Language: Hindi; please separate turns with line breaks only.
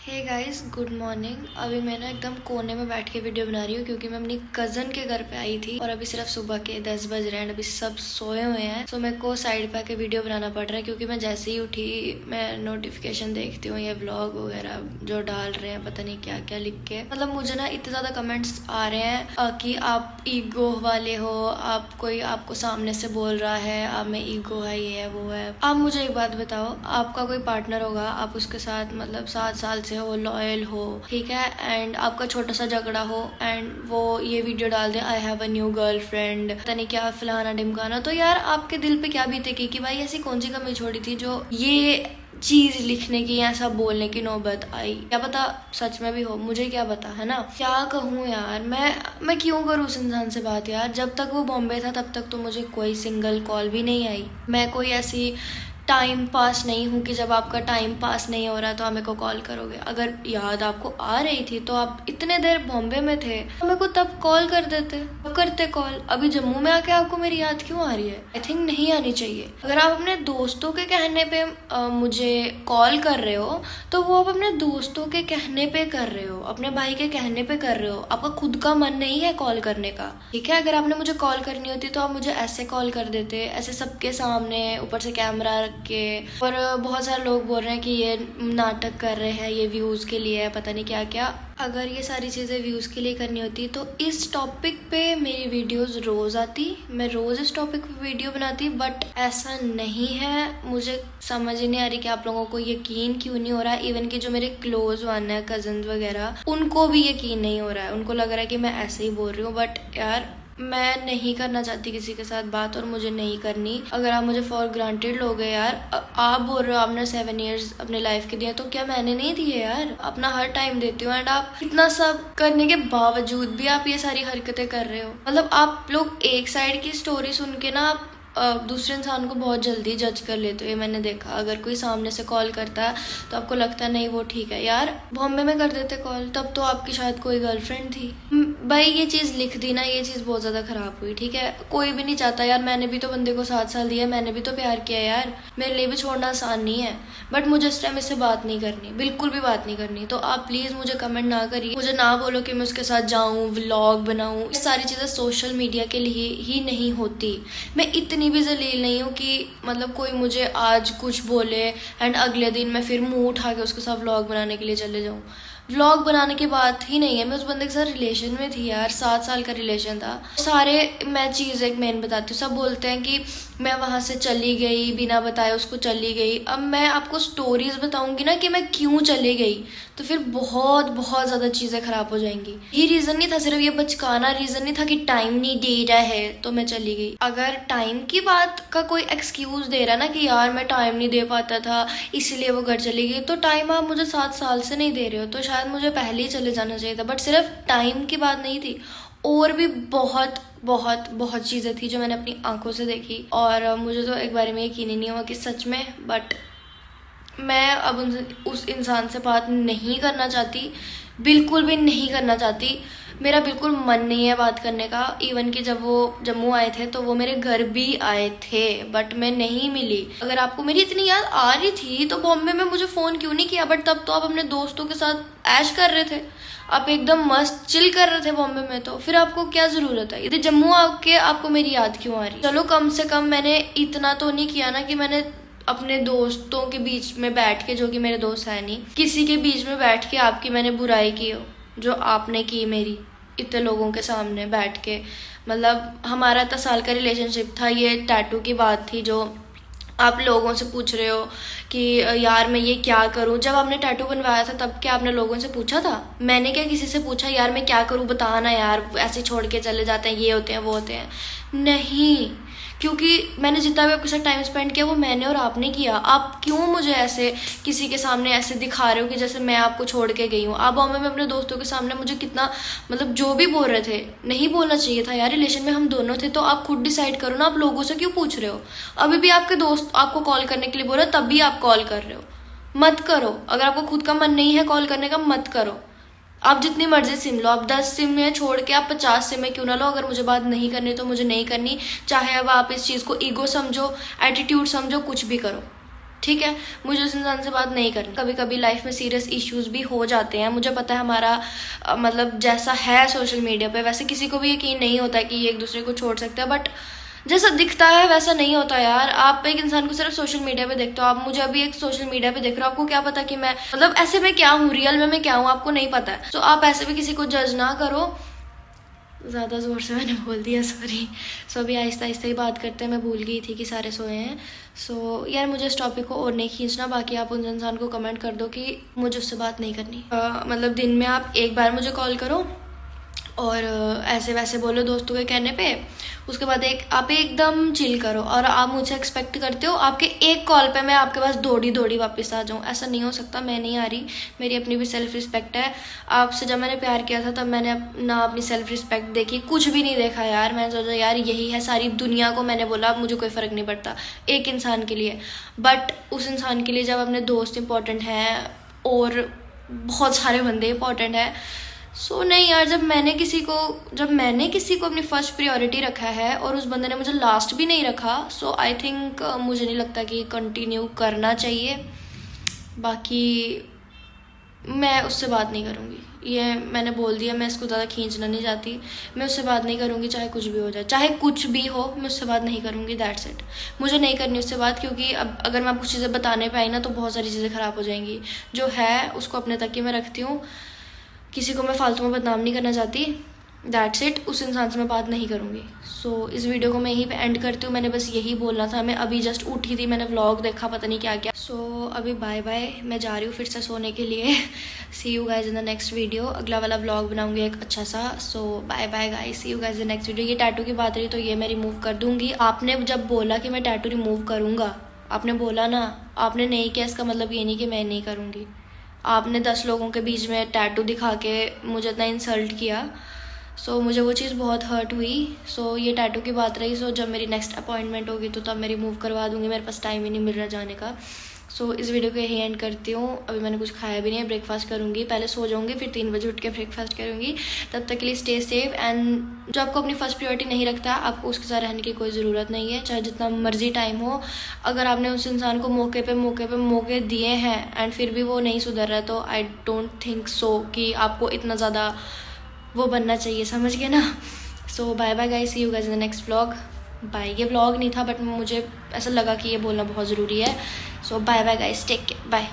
Hey guys, good morning. अभी मैं ना एकदम कोने में बैठ के वीडियो बना रही हूँ क्योंकि मैं अपनी कजन के घर पे आई थी और अभी सिर्फ सुबह के 10 बज रहे हैं। अभी सब सोए हुए हैं, तो मेरे को साइड पे आके वीडियो बनाना पड़ रहा है क्योंकि मैं जैसे ही उठी मैं नोटिफिकेशन देखती हूँ, ये व्लॉग वगैरह जो डाल रहे हैं, पता नहीं क्या क्या लिख के। मतलब मुझे ना इतने ज्यादा कमेंट्स आ रहे हैं कि आप ईगो वाले हो, आप कोई आपको सामने से बोल रहा है आप में ईगो है, ये है वो है। आप मुझे एक बात बताओ, आपका कोई पार्टनर होगा, आप उसके साथ मतलब 7 साल से हो, लॉयल हो, ठीक है, एंड आपका छोटा सा झगड़ा हो एंड वो ये वीडियो डाल दे, I have a new girlfriend, पता नहीं क्या फलाना ढिमकाना, तो यार आपके दिल पे क्या बीतेगी कि भाई ऐसी कौन सी कमी छोड़ी थी जो ये चीज लिखने की या ऐसा बोलने की नौबत आई। क्या पता सच में भी हो, मुझे क्या पता, है ना। क्या कहूँ यार, मैं क्यों करूँ उस इंसान से बात यार। जब तक वो बॉम्बे था तब तक तो मुझे कोई सिंगल कॉल भी नहीं आई। मैं कोई ऐसी टाइम पास नहीं हूँ कि जब आपका टाइम पास नहीं हो रहा तो आप मेरे को कॉल करोगे। अगर याद आपको आ रही थी तो आप इतने देर बॉम्बे में थे तो मेरे को तब कॉल कर देते, तो करते कॉल। अभी जम्मू में आके आपको मेरी याद क्यों आ रही है? आई थिंक नहीं आनी चाहिए। अगर आप अपने दोस्तों के कहने पे मुझे कॉल कर रहे हो तो वो आप अपने दोस्तों के कहने पे कर रहे हो, अपने भाई के कहने पे कर रहे हो। आपका खुद का मन नहीं है कॉल करने का, ठीक है। अगर आपने मुझे कॉल करनी होती तो आप मुझे ऐसे कॉल कर देते, ऐसे सबके सामने, ऊपर से कैमरा के। और बहुत सारे लोग बोल रहे हैं कि ये नाटक कर रहे हैं, ये व्यूज के लिए है, पता नहीं क्या क्या। अगर ये सारी चीज़ें व्यूज़ के लिए करनी होती तो इस टॉपिक पे मेरी वीडियोस रोज़ आती, मैं रोज़ इस टॉपिक पे वीडियो बनाती, बट ऐसा नहीं है। मुझे समझ ही नहीं आ रही कि आप लोगों को यकीन क्यों नहीं हो रहा है। इवन कि जो मेरे क्लोज वन है, कजन वगैरह, उनको भी यकीन नहीं हो रहा है। उनको लग रहा है कि मैं ऐसे ही बोल रही हूँ, बट यार मैं नहीं करना चाहती किसी के साथ बात, और मुझे नहीं करनी। अगर आप मुझे फॉर ग्रांटेड लोगे यार, आप बोल रहे हो आपने 7 ईयर्स अपने लाइफ के दिए, तो क्या मैंने नहीं दिए यार? अपना हर टाइम देती हूँ, एंड आप इतना सब करने के बावजूद भी आप ये सारी हरकतें कर रहे हो। मतलब आप लोग एक साइड की स्टोरी सुन के ना आप दूसरे इंसान को बहुत जल्दी जज कर लेते हो। ये मैंने देखा, अगर कोई सामने से कॉल करता है तो आपको लगता है नहीं वो ठीक है। यार बॉम्बे में कर देते कॉल, तब तो आपकी शायद कोई गर्लफ्रेंड थी। भाई ये चीज़ लिख दी ना, ये चीज़ बहुत ज़्यादा ख़राब हुई, ठीक है। कोई भी नहीं चाहता यार, मैंने भी तो बंदे को 7 साल दिया, मैंने भी तो प्यार किया यार, मेरे लिए भी छोड़ना आसान नहीं है। बट मुझे इस टाइम इससे बात नहीं करनी, बिल्कुल भी बात नहीं करनी। तो आप प्लीज़ मुझे कमेंट ना करिए, मुझे ना बोलो कि मैं उसके साथ जाऊँ, व्लॉग बनाऊँ। ये सारी चीज़ें सोशल मीडिया के लिए ही नहीं होती। मैं इतनी भी जलील नहीं हूँ कि मतलब कोई मुझे आज कुछ बोले एंड अगले दिन मैं फिर मुंह उठा के उसके साथ व्लॉग बनाने के लिए चले जाऊँ। व्लॉग बनाने की बात ही नहीं है, मैं उस बंदे के साथ रिलेशन में थी यार, 7 साल का रिलेशन था। सारे मैं चीज़ एक मेन बताती हूँ। सब बोलते हैं कि मैं वहाँ से चली गई बिना बताए, उसको चली गई। अब मैं आपको स्टोरीज बताऊंगी ना कि मैं क्यों चली गई, तो फिर बहुत बहुत ज़्यादा चीज़ें ख़राब हो जाएंगी। ये रीज़न नहीं था, सिर्फ ये बचकाना रीज़न नहीं था कि टाइम नहीं दे रहा है तो मैं चली गई। अगर टाइम की बात का कोई एक्सक्यूज़ दे रहा है ना कि यार मैं टाइम नहीं दे पाता था इसलिए वो घर चली गई, तो टाइम आप मुझे 7 साल से नहीं दे रहे हो, तो शायद मुझे पहले ही चले जाना चाहिए था। बट सिर्फ टाइम की बात नहीं थी, और भी बहुत बहुत बहुत चीज़ें थी जो मैंने अपनी आंखों से देखी, और मुझे तो एक बारे में यकीन ही नहीं हुआ कि सच में। बट मैं अब उस इंसान से बात नहीं करना चाहती, बिल्कुल भी नहीं करना चाहती। मेरा बिल्कुल मन नहीं है बात करने का। इवन कि जब वो जम्मू आए थे तो वो मेरे घर भी आए थे, बट मैं नहीं मिली। अगर आपको मेरी इतनी याद आ रही थी तो बॉम्बे में मुझे फ़ोन क्यों नहीं किया? बट तब तो आप अपने दोस्तों के साथ ऐश कर रहे थे, आप एकदम मस्त चिल कर रहे थे बॉम्बे में, तो फिर आपको क्या ज़रूरत है? इधर जम्मू आके आपको मेरी याद क्यों आ रही? चलो कम से कम मैंने इतना तो नहीं किया ना कि मैंने अपने दोस्तों के बीच में बैठ के, जो कि मेरे दोस्त है नहीं, किसी के बीच में बैठ के आपकी मैंने बुराई की हो, जो आपने की मेरी इतने लोगों के सामने बैठ के। मतलब हमारा 10 साल का रिलेशनशिप था, ये टैटू की बात थी जो आप लोगों से पूछ रहे हो कि यार मैं ये क्या करूं। जब आपने टैटू बनवाया था तब क्या आपने लोगों से पूछा था? मैंने क्या किसी से पूछा यार मैं क्या करूं, बताना यार, ऐसे छोड़ के चले जाते हैं, ये होते हैं वो होते हैं? नहीं, क्योंकि मैंने जितना भी आपके साथ टाइम स्पेंड किया वो मैंने और आपने किया। आप क्यों मुझे ऐसे किसी के सामने ऐसे दिखा रहे हो कि जैसे मैं आपको छोड़ के गई हूँ? आप बॉम्बे में अपने दोस्तों के सामने मुझे कितना मतलब जो भी बोल रहे थे, नहीं बोलना चाहिए था यार। रिलेशन में हम दोनों थे, तो आप खुद डिसाइड करो ना, आप लोगों से क्यों पूछ रहे हो? अभी भी आपके दोस्त आपको कॉल करने के लिए बोल रहे हो, तब भी आप कॉल कर रहे हो। मत करो, अगर आपको खुद का मन नहीं है कॉल करने का, मत करो। आप जितनी मर्जी सिम लो, आप 10 सिम में छोड़ के आप 50 सिम में क्यों ना लो। अगर मुझे बात नहीं करनी तो मुझे नहीं करनी, चाहे अब आप इस चीज़ को ईगो समझो, एटीट्यूड समझो, कुछ भी करो। ठीक है, मुझे उस इंसान से बात नहीं करनी। कभी कभी लाइफ में सीरियस इश्यूज भी हो जाते हैं, मुझे पता है हमारा मतलब जैसा है सोशल मीडिया पे वैसे किसी को भी यकीन नहीं होता है कि ये एक दूसरे को छोड़ सकते हैं, बट जैसा दिखता है वैसा नहीं होता यार। आप एक इंसान को सिर्फ सोशल मीडिया पे देखते हो, आप मुझे अभी एक सोशल मीडिया पे देख रहे हो, आपको क्या पता कि मैं मतलब ऐसे में क्या हूँ, रियल में मैं क्या हूँ, आपको नहीं पता है। तो आप ऐसे भी किसी को जज ना करो। ज़्यादा ज़ोर से मैंने बोल दिया, सॉरी। सो अभी आहिस्ता आहिस्ता ही बात करते हैं, मैं भूल गई थी कि सारे सोए हैं। सो यार मुझे इस टॉपिक को और नहीं खींचना, बाकी आप उन इंसान को कमेंट कर दो कि मुझे उससे बात नहीं करनी। मतलब दिन में आप एक बार मुझे कॉल करो और ऐसे वैसे बोलो दोस्तों के कहने पे, उसके बाद आप एकदम चिल करो और आप मुझसे एक्सपेक्ट करते हो आपके एक कॉल पे मैं आपके पास दौड़ी दौड़ी वापस आ जाऊँ। ऐसा नहीं हो सकता, मैं नहीं आ रही, मेरी अपनी भी सेल्फ रिस्पेक्ट है। आपसे जब मैंने प्यार किया था तब मैंने ना अपनी सेल्फ रिस्पेक्ट देखी, कुछ भी नहीं देखा यार। मैंने सोचा यार यही है सारी दुनिया को, मैंने बोला मुझे कोई फ़र्क नहीं पड़ता एक इंसान के लिए, बट उस इंसान के लिए जब अपने दोस्त इंपॉर्टेंट हैं और बहुत सारे बंदे इंपॉर्टेंट हैं, सो नहीं यार। जब मैंने किसी को अपनी फर्स्ट प्रायोरिटी रखा है और उस बंदे ने मुझे लास्ट भी नहीं रखा, सो आई थिंक मुझे नहीं लगता कि कंटिन्यू करना चाहिए। बाकी मैं उससे बात नहीं करूँगी, ये मैंने बोल दिया, मैं इसको ज़्यादा खींचना नहीं चाहती। मैं उससे बात नहीं करूँगी, चाहे कुछ भी हो जाए, चाहे कुछ भी हो, मैं उससे बात नहीं करूँगी, दैट्स इट। मुझे नहीं करनी उससे बात, क्योंकि अब अगर मैं आपको चीज़ें बताने पे आई ना तो बहुत सारी चीज़ें ख़राब हो जाएंगी। जो है उसको अपने तक ही मैं रखती हूँ, किसी को मैं फालतू में बदनाम नहीं करना चाहती, दैट्स इट। उस इंसान से मैं बात नहीं करूँगी। सो इस वीडियो को मैं यहीं पे एंड करती हूँ, मैंने बस यही बोलना था। मैं अभी जस्ट उठी थी, मैंने व्लॉग देखा, पता नहीं क्या क्या। सो अभी बाय बाय, मैं जा रही हूँ फिर से सोने के लिए। See you guys in the next video, अगला वाला व्लॉग बनाऊंगी एक अच्छा सा। So bye bye guys, see you guys in the next video. ये टैटू की बात रही तो ये मैं रिमूव कर दूँगी। आपने जब बोला कि मैं टैटू रिमूव करूँगा, आपने बोला ना, आपने नहीं किया, इसका मतलब ये नहीं कि मैं नहीं करूँगी। आपने 10 लोगों के बीच में टैटू दिखा के मुझे इतना इंसल्ट किया, सो मुझे वो चीज़ बहुत हर्ट हुई। सो ये टैटू की बात रही, सो जब मेरी नेक्स्ट अपॉइंटमेंट होगी तो तब मैं रिमूव करवा दूँगी, मेरे पास टाइम ही नहीं मिल रहा जाने का। सो इस वीडियो को यही एंड करती हूँ। अभी मैंने कुछ खाया भी नहीं है, ब्रेकफास्ट करूँगी, पहले सो जाऊँगी फिर 3 बजे उठ के ब्रेकफास्ट करूँगी। तब तक के लिए स्टे सेफ, एंड जो आपको अपनी फर्स्ट प्रायोरिटी नहीं रखता आपको उसके साथ रहने की कोई ज़रूरत नहीं है, चाहे जितना मर्जी टाइम हो। अगर आपने उस इंसान को मौके दिए हैं एंड फिर भी वो नहीं सुधर रहा है तो आई डोंट थिंक सो कि आपको इतना ज़्यादा वो बनना चाहिए, समझ गए ना। So bye bye guys, see you guys in the next vlog. Bye. ये व्लॉग नहीं था बट मुझे ऐसा लगा कि ये बोलना बहुत ज़रूरी है। So bye bye guys, take care, bye.